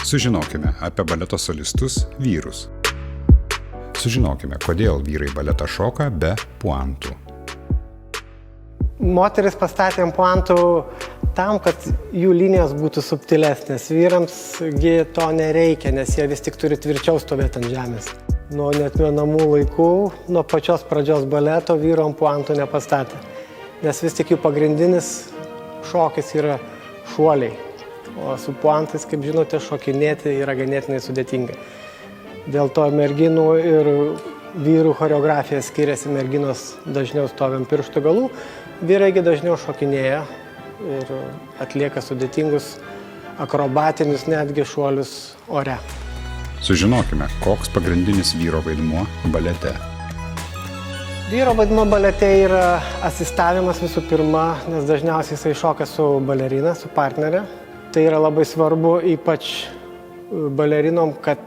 Sužinokime apie baleto solistus vyrus. Sužinokime, kodėl vyrai baletą šoka be puantų. Moteris pastatė puantų tam, kad jų linijos būtų subtilesnės. Vyrams to nereikia, nes jie vis tik turi tvirčiau stovėti ant žemės. Nuo neatmenamų laikų, nuo pačios pradžios baleto vyro puantų nepastatė. Nes vis tik jų pagrindinis šokis yra šuoliai. O su puantais, kaip žinote, šokinėti yra ganėtinai sudėtinga. Dėl to merginų ir vyrų choreografija skiriasi, merginos dažniau stovi ant pirštų galų, vyraigi dažniau šokinėja ir atlieka sudėtingus akrobatinius netgi šuolius ore. Sužinokime, koks pagrindinis vyro vaidmuo balete. Vyro vaidmuo balete yra asistavimas visų pirma, nes dažniausiai jisai šoka su balerina, su partnerė. Tai yra labai svarbu, ypač balerinom, kad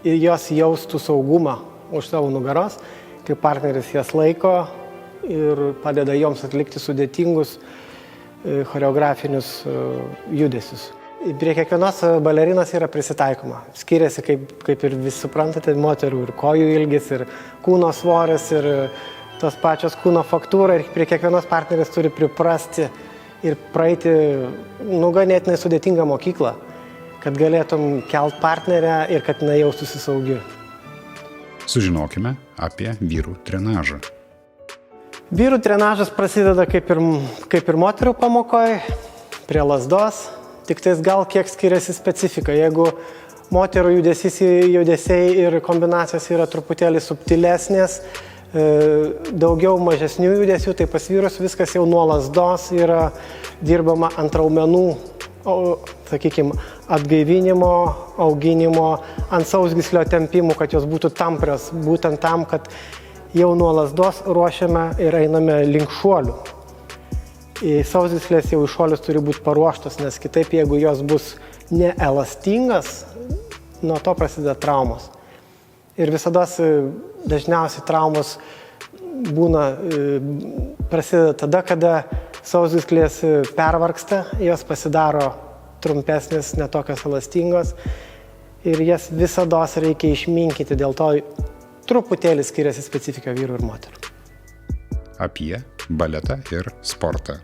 jos jaustų saugumą už savo nugaros, kai partneris jas laiko ir padeda joms atlikti sudėtingus choreografinius judesius. Prie kiekvienos balerinos yra prisitaikoma. Skiriasi, kaip ir visi suprantate, moterų ir kojų ilgis, ir kūno svoris, ir tos pačios kūno faktūra. Ir prie kiekvienos partneris turi priprasti ir praeiti ganėtinai sudėtingą mokyklą, kad galėtum kelt partnerę ir kad jinai jaustųsi saugi. Sužinokime apie vyrų trenažą. Vyrų trenažas prasideda kaip ir moterų pamokoje, prie lazdos, tik tais gal kiek skiriasi specifika. Jeigu moterų judesiai ir kombinacijos yra truputėlį subtilesnės, daugiau mažesnių judesių, tai pas vyrus viskas jau nuo lazdos yra dirbama ant raumenų, sakykime, atgaivinimo, auginimo, ant sausgyslio tempimų, kad jos būtų tamprios, būtent tam, kad jau nuo lazdos ruošiame ir einame link šuolių. Sausgyslės jau iš šuolius turi būti paruoštos, nes kitaip, jeigu jos bus neelastingas, nuo to prasideda traumos. Ir visada dažniausiai traumos prasideda tada, kada sausgyslės pervargsta, jos pasidaro trumpesnės, netokios elastingos ir jas visada reikia išminkyti, dėl to truputėlį skiriasi specifika vyrų ir moterų. Apie baletą ir sportą.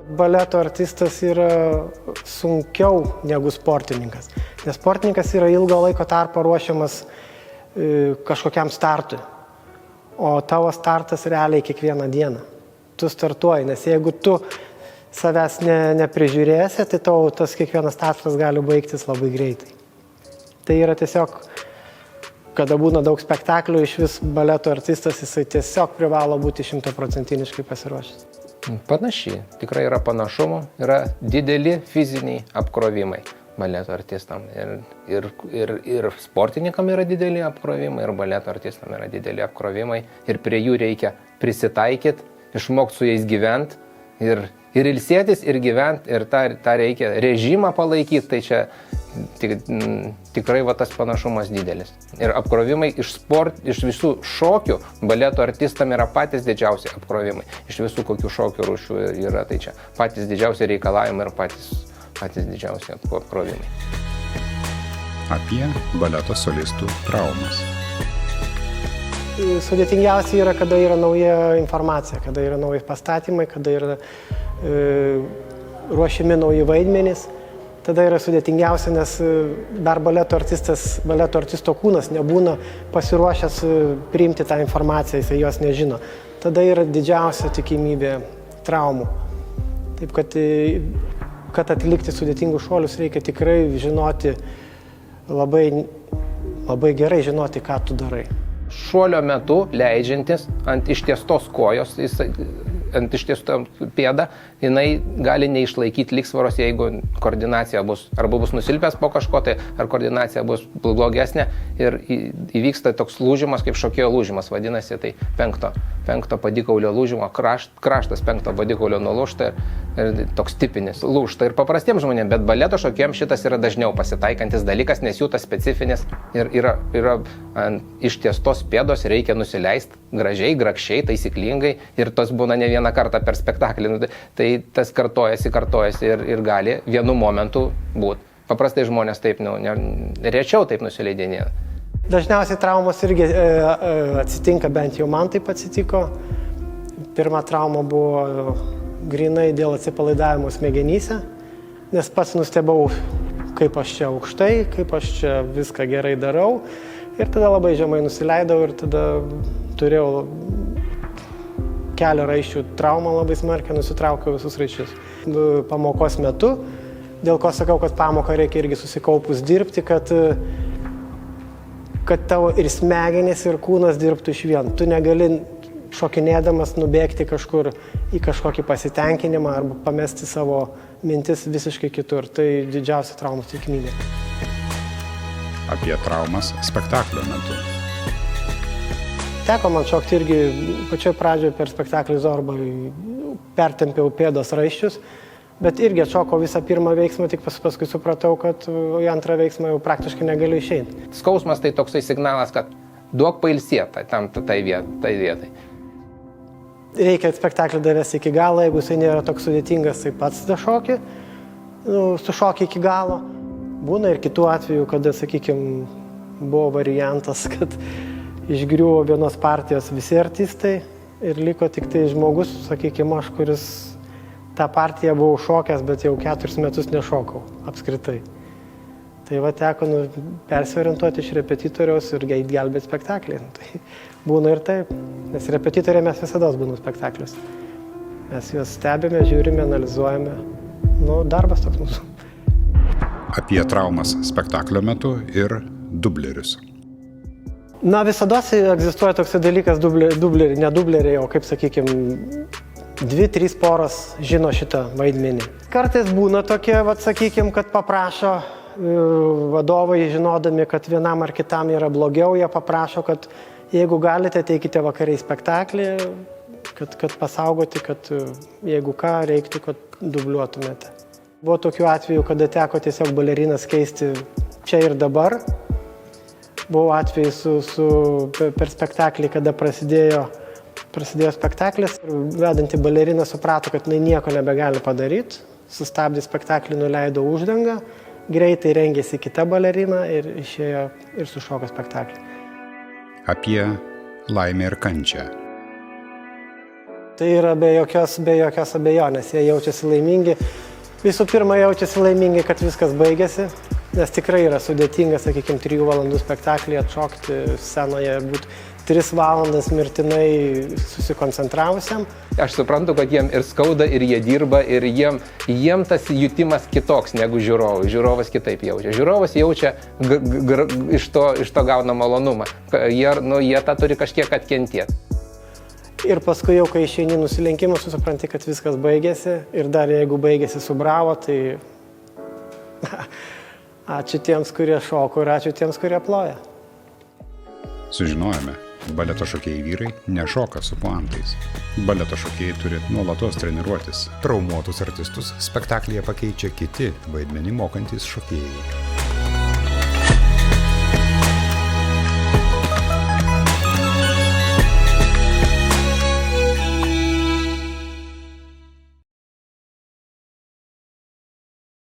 Baleto artistas yra sunkiau negu sportininkas, nes sportininkas yra ilgo laiko tarpo ruošiamas kažkokiam startui, o tavo startas realiai kiekvieną dieną. Tu startuoji, nes jeigu tu savęs neprižiūrėsi, tai tau tas kiekvienas startas gali baigtis labai greitai. Tai yra tiesiog, kada būna daug spektaklių, iš vis baleto artistas, jisai tiesiog privalo būti 100% pasiruošęs. Panašiai, tikrai yra panašumų, yra dideli fiziniai apkrovimai baleto artistam. Ir sportininkam yra dideli apkrovimai, ir baleto artistam yra dideli apkrovimai. Ir prie jų reikia prisitaikyti, išmokti su jais gyventi ir ilsėtis, ir gyventi, ir tą reikia režimą palaikyti, tai čia tikrai tas panašumas didelis. Ir apkrovimai iš visų šokių baleto artistam yra patys didžiausi apkrovimai. Iš visų kokių šokių rūšių yra, tai čia patys didžiausi reikalavimai ir patys didžiausi apkrovimai. Apie baleto solistų traumas. Sudėtingiausia yra, kada yra nauja informacija, kada yra nauji pastatymai, kada yra ruošiami nauji vaidmenys. Tada yra sudėtingiausia, nes dar baleto artisto kūnas nebūna pasiruošęs priimti tą informaciją, jisai jos nežino. Tada yra didžiausia tikimybė traumų. Taip, kad atlikti sudėtingus šuolius, reikia tikrai žinoti, labai gerai žinoti, ką tu darai. Šuolio metu leidžiantis ant ištiestos kojos, ant ištiestos pėdą, jinai gali neišlaikyti lygsvaros, jeigu koordinacija arba bus nusilpęs po kažko, tai ar koordinacija bus blogesnė ir įvyksta toks lūžimas, kaip šokėjo lūžimas, vadinasi, tai penkto padikaulio lūžimo, kraštas penkto padikaulio nulūžta ir toks tipinis lūžta ir paprastiems žmonėms, bet baleto šokėjams šitas yra dažniau pasitaikantis dalykas, nes jų tas specifinis ir yra ant ištiestos pėdos, reikia nusileisti gražiai, grakščiai, taisyklingai ir tos būna ne vieną kartą per spektaklį. Tai tas kartojasi ir gali vienu momentu būti paprastai žmonės taip, rečiau taip nusileidinėja. Dažniausiai traumos irgi atsitinka, bent jau man taip atsitiko. Pirma trauma buvo grinai dėl atsipalaidavimo smegenyse, nes pats nustebau, kaip aš čia aukštai, kaip aš čia viską gerai darau. Ir tada labai žemai nusileidau ir tada turėjau kelio raiščių traumą labai smarkiai, nusitraukiau visus raiščius. Pamokos metu, dėl ko sakau, kad pamoką reikia irgi susikaupus dirbti, kad tavo ir smegenys, ir kūnas dirbtų iš vien. Tu negali šokinėdamas nubėgti kažkur į kažkokį pasitenkinimą arba pamesti savo mintis visiškai kitur. Tai didžiausia traumos tikimybė. Apie traumas spektaklio metu. Teko man šokti irgi pačioj pradžioje per spektaklį Zorba, pertempiau pėdos raiščius, bet irgi atšokau visą pirmą veiksmą, tik paskui supratau, kad į antrą veiksmą jau praktiškai negaliu išeiti. Skausmas tai toksai signalas, kad duok pailsėti tai vietai. Reikia spektaklį davesti iki galo, jeigu jisai nėra toks sudėtingas, tai pats dašokį, sušokį iki galo. Būna ir kitų atvejų, kada, sakykime, buvo variantas, kad išgriuvo vienos partijos visi artistai ir liko tik tai žmogus, sakykime, aš, kuris tą partiją buvau šokęs, bet jau 4 metus nešokau apskritai. Tai va teko persiorientuoti iš repetitoriaus ir gelbėti spektaklį. Tai būna ir taip, nes repetitoriai mes visada būnam spektaklius. Mes juos stebime, žiūrime, analizuojame. Darbas toks mūsų. Apie traumas spektaklio metu ir dublerius. Visada egzistuoja toks dalykas dubleriai, ne dubleriai, o kaip, sakykime, 2-3 poros žino šitą vaidmenį. Kartais būna tokie, sakykime, kad paprašo vadovai, žinodami, kad vienam ar kitam yra blogiau, jie paprašo, kad jeigu galite, teikite vakare į spektaklį, kad pasaugoti, kad jeigu ką, reiktų, kad dubliuotumėte. Buvo tokių atvejų, kada teko tiesiog balerinas keisti čia ir dabar. Buvo atvejai per spektaklį, kada prasidėjo spektaklis. Vedanti balerina suprato, kad jinai nieko nebegali padaryti. Sustabdė spektaklį, nuleido uždangą. Greitai rengėsi kita balerina ir išėjo ir sušoko spektaklį. Apie laimę ir kančią. Tai yra be jokios abejonės. Jie jaučiasi laimingi. Visų pirma, jaučiasi laimingi, kad viskas baigėsi, nes tikrai yra sudėtinga, sakykime, 3 valandų spektaklį atšokti scenoje ir būti 3 valandas mirtinai susikoncentravusiam. Aš suprantu, kad jiem ir skauda, ir jie dirba, ir jiem tas jutimas kitoks negu žiūrovai. Žiūrovas kitaip jaučia. Žiūrovas jaučia iš to gauna malonumą. Jie tą turi kažkiek atkentėti. Ir paskui jau, kai išeini nusilenkimą, supranti, kad viskas baigėsi. Ir dar jeigu baigėsi su bravo, tai ačiū tiems, kurie šoko ir ačiū tiems, kurie ploja. Sužinojome, baleto šokėjai vyrai nešoka su puantais. Baleto šokėjai turi nuolatos treniruotis. Traumuotus artistus spektaklyje pakeičia kiti vaidmenį mokantys šokėjai.